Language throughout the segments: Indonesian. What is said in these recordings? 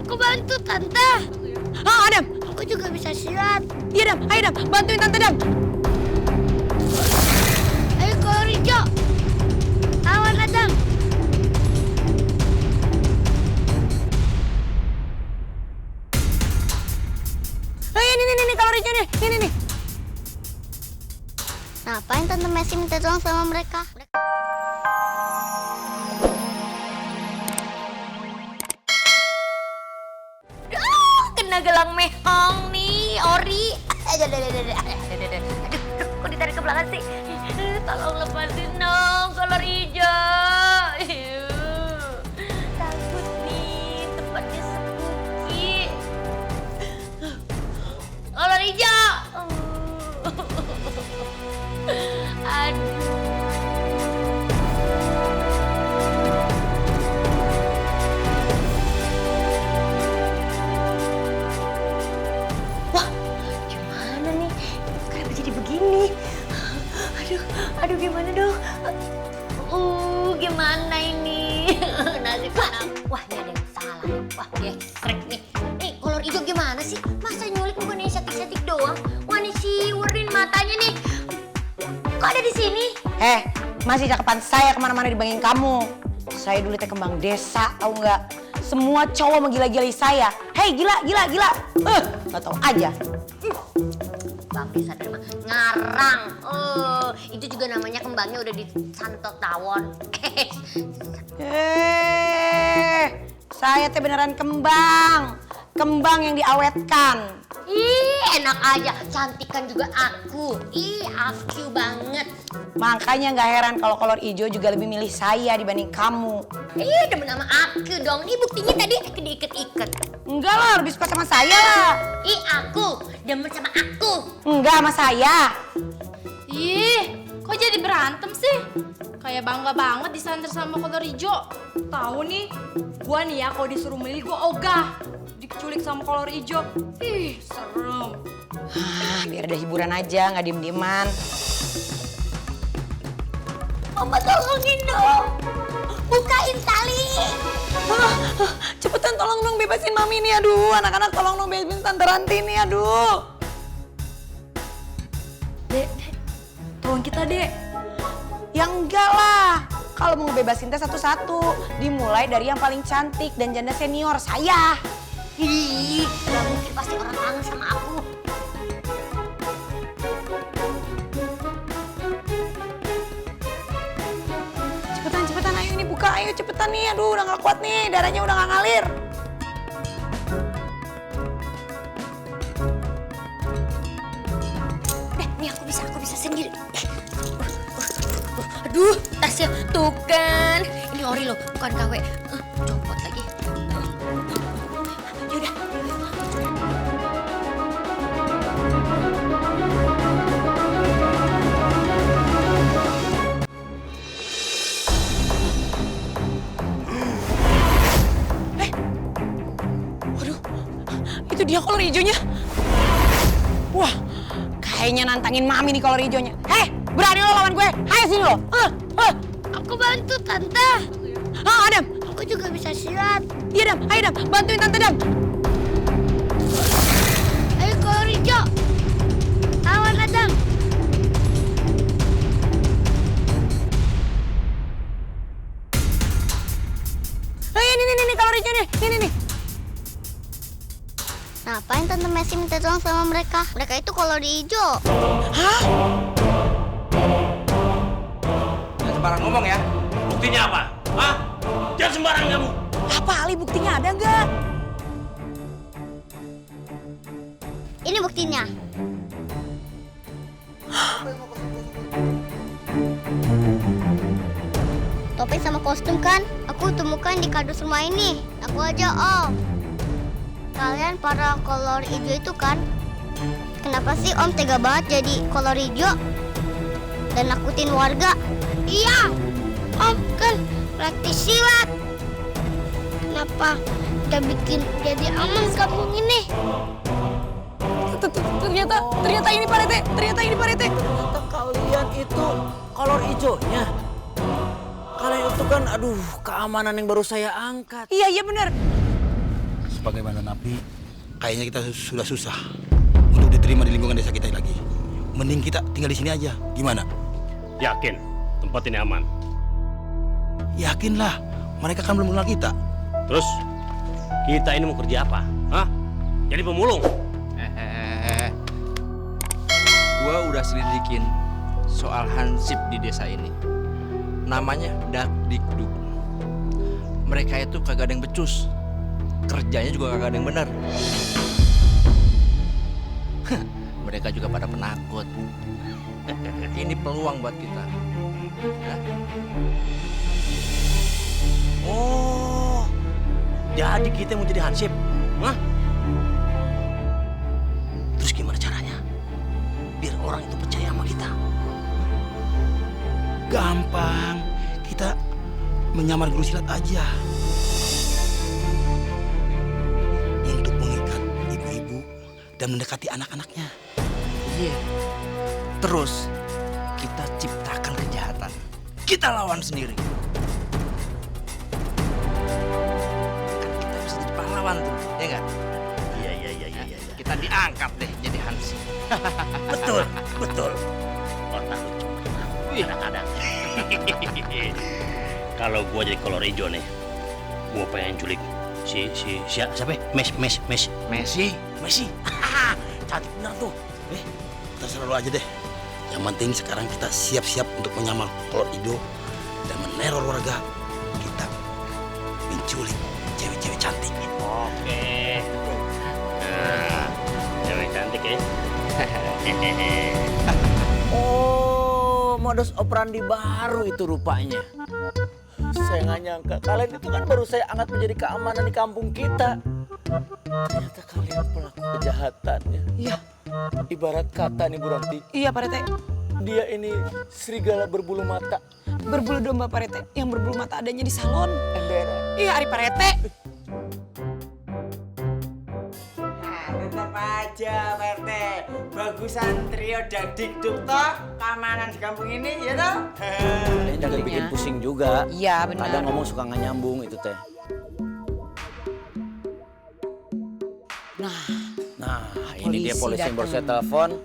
Aku bantu tante. Ah, Adam. Aku juga bisa silat. Iya, Adam. Ayo, Adam. Bantuin tante, Adam. Ayo kolor hijau. Lawan Adam. Ayo, ini kolor hijau nih. Ini. Ngapain Tante Messi minta tolong sama mereka? Kena gelang mehong nih, ori. Aduh, kok ditarik ke belakang sih? Tolong lepasin dong, kolor hijau. Takut nih, tempatnya spooky. Kolor hijau. Aduh. Gimana nih? Kenapa jadi begini? Aduh gimana dong? Gimana ini? Nasib anak. Wah, ini ada yang salah nih. Wah, gesrek nih. Nih, kolor hijau gimana sih? Masa nyulik bukannya cantik-cantik doang? Wah, nih si Wardin matanya nih. Kok ada di sini? Masih cakepan saya kemana-mana dibandingin kamu. Saya dulu teh kembang desa, tahu nggak? Semua cowok menggila-gilai saya. Hei, gila. Nggak tahu aja. Bang desa terima ngarang. Itu juga namanya kembangnya udah disantot tawon. Saya teh beneran kembang. Kembang yang diawetkan. Ih, enak aja. Cantikan juga aku. Ih, aku banget. Makanya nggak heran kalau kolor hijau juga lebih milih saya dibanding kamu. Ih, demen sama aku dong. Nih buktinya tadi diiket-iket. Enggak lah, lebih suka sama saya lah. Ih, aku demen sama aku. Enggak, sama saya. Ih, kok jadi berantem sih? Kayak bangga banget disanter sama kolor hijau. Tahu nih, gua nih ya kalau disuruh milih gua ogah. Diculik sama kolor hijau. Ih, serem. Biar ada hiburan aja, nggak diem-dieman. Mama tolongin dong. Bukain tali. Cepetan tolong dong bebasin mami nih, aduh. Anak-anak tolong dong bebasin tante Ranti nih, aduh. Dek, tolong kita, Dek. Ya enggak lah. Kalau mau bebasin teh satu-satu. Dimulai dari yang paling cantik dan janda senior, saya. Ih, gak mungkin pasti orang kangen sama aku. Cepetan, ayo ini buka, ayo cepetan nih. Aduh, udah gak kuat nih, darahnya udah gak ngalir. Nih aku bisa sendiri. Aduh, tasnya tuh kan. Ini ori loh, bukan KW. Copot lagi. Yaudah. Waduh, itu dia kolor hijaunya. Wah, kayaknya nantangin mami nih kolor hijaunya. Berani lo lawan gue? Ayo sini lo. Aku bantu tante. Adam. Aku juga bisa silat. Iya, Adam. Ayo, Adam. Bantuin tante, Adam. Ayo kolor hijau. Lawan Adam. Ayo, ini kolor hijau nih. Ini. Ngapain Tante Messi minta tolong sama mereka? Mereka itu kolor hijau. Hah? Jangan sembarang ngomong ya. Buktinya apa? Hah? Jangan sembarang kamu. Apa Ali, buktinya ada nggak? Ini buktinya. Topeng sama kostum kan? Aku temukan di kardus rumah ini. Aku aja Om. Kalian para kolor hijau itu kan? Kenapa sih Om tega banget jadi kolor hijau? Dan nakutin warga? Iya, Om kan praktis silat. Kenapa kita bikin jadi aman kampung ini? Ternyata ini Pak Rete. Ternyata Ternyata kalian itu kolor hijaunya. Kalian itu kan, aduh, keamanan yang baru saya angkat. Iya benar. sebagai mantan napi, kayaknya kita sudah susah untuk diterima di lingkungan desa kita lagi. Mending kita tinggal di sini aja. Gimana? Yakin tempat ini aman? Yakinlah, mereka kan belum kenal kita. Terus kita ini mau kerja apa? Hah? Jadi pemulung? Gua udah selidikin soal hansip di desa ini. Namanya Dakdikduk. Mereka itu kagak ada yang becus. Kerjanya juga kagak ada yang benar. Mereka juga pada penakut. Ini peluang buat kita. Hah? Oh, jadi kita mau jadi hansip? Hah? Terus gimana caranya? Biar orang itu percaya sama kita. Gampang, kita menyamar guru silat aja. Untuk mengikat ibu-ibu dan mendekati anak-anaknya. Iya. Terus kita ciptakan kejahatan. Kita lawan sendiri. Kan kita bisa jadi pahlawan tuh, ya nggak? Iya. Kita diangkat deh jadi hansip. Betul. Otak lu cuma kadang-kadang. Kalau gua jadi kolor hijau nih, gua pengen culik siapa? Messi. Cantik bener tuh. Terserah lu aja deh. Yang penting sekarang kita siap-siap untuk menyamar kolor hijau dan meneror warga. Kita menculik cewek-cewek cantik. Oke. Nah, cewek cantik ya. Oh, modus operandi baru itu rupanya. Saya nggak nyangka kalian itu kan baru saya angkat menjadi keamanan di kampung kita. Ternyata kalian pelaku kejahatannya. Iya. Ibarat kata nih Bu Ranti, Iya Pak Rete. dia ini serigala berbulu mata. Berbulu domba Pak Rete. Yang berbulu mata adanya di salon. Embera. Iya Ari Pak Rete. Tetap aja Pak RT, bagusan trio Dakdikduk toh keamanan di kampung ini ya toh. Kalian jangan bikin pusing juga. Iya benar. Kadang ngomong suka nggak nyambung itu teh. Nah, ini dia polisi yang baru saya telepon.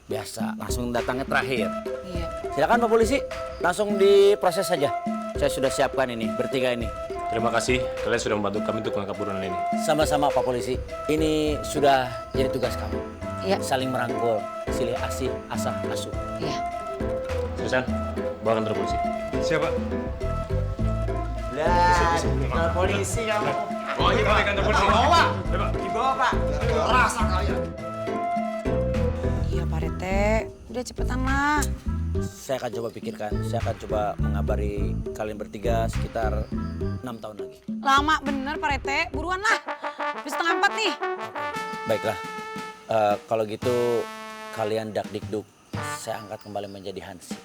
Biasa, langsung datangnya terakhir. Iya. Silakan Pak Polisi, langsung diproses saja. Saya sudah siapkan ini, bertiga ini. Terima kasih, kalian sudah membantu kami untuk menangkap buronan ini. Sama-sama Pak Polisi, ini sudah jadi tugas kamu. Iya. Saling merangkul, silih asih, asah, asuh. Iya. Susan, bawa kantor polisi. Siapa? Lah, kantor polisi kamu. Oh, ini balik kantor polisi. Bawa, dibawa Pak. Rasa kalian. Iya Pak Rete. Udah cepetan lah. Saya akan coba pikirkan, saya akan coba mengabari kalian bertiga sekitar 6 tahun lagi. Lama bener Pak Rete. Buruan lah. Udah 3:30 nih. Baiklah, kalau gitu kalian Dakdikduk, saya angkat kembali menjadi hansip.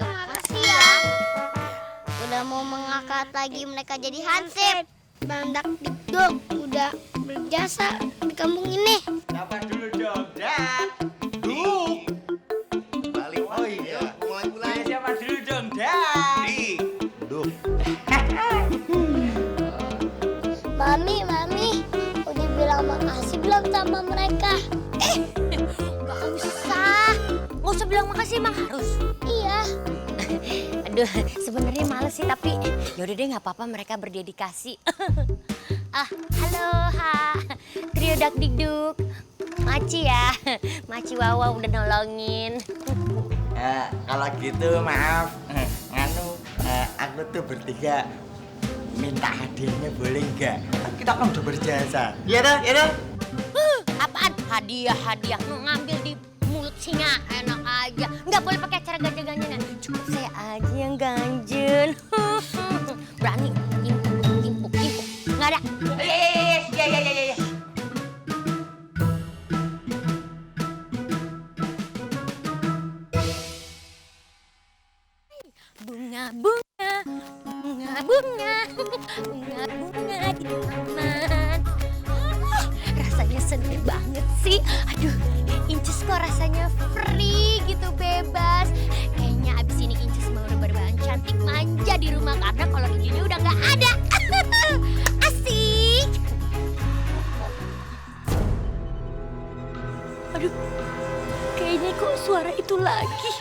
Makasih ya. Udah mau mengangkat lagi mereka jadi hansip. Bang Dakdikduk udah berjasa di kampung ini. Siapa dulu dong? Dakduk. Balik. Oh iya, mulai. Siapa dulu dong? Dakduk. Mami, udah bilang makasih belum sama mereka? Gak usah. Nggak usah bilang makasih, emang harus. Iya. Aduh, sebenarnya males sih, tapi yaudah deh nggak apa-apa, mereka berdedikasi. Halo, trio Dakdikduk. Maci ya, Maci Wawa udah nolongin. Kalau gitu maaf, aku tuh bertiga minta hadiahnya boleh nggak? Kita kan udah berjasa. Iya dah, iya dah. Apaan? Hadiah ngambil di mulut singa, enak aja. Nggak boleh pakai cara ganjel-ganjelan. Cukup saya aja yang ganjel. Berani impuk. Nggak ada. Iya. Bunga di taman. Rasanya seneng banget sih. Aduh, Incus kok rasanya free gitu, bebas. Kayaknya abis ini Incus mau berbahan cantik manja di rumah karena kolor hijaunya udah nggak ada. Asik. Aduh, kayaknya kok suara itu lagi.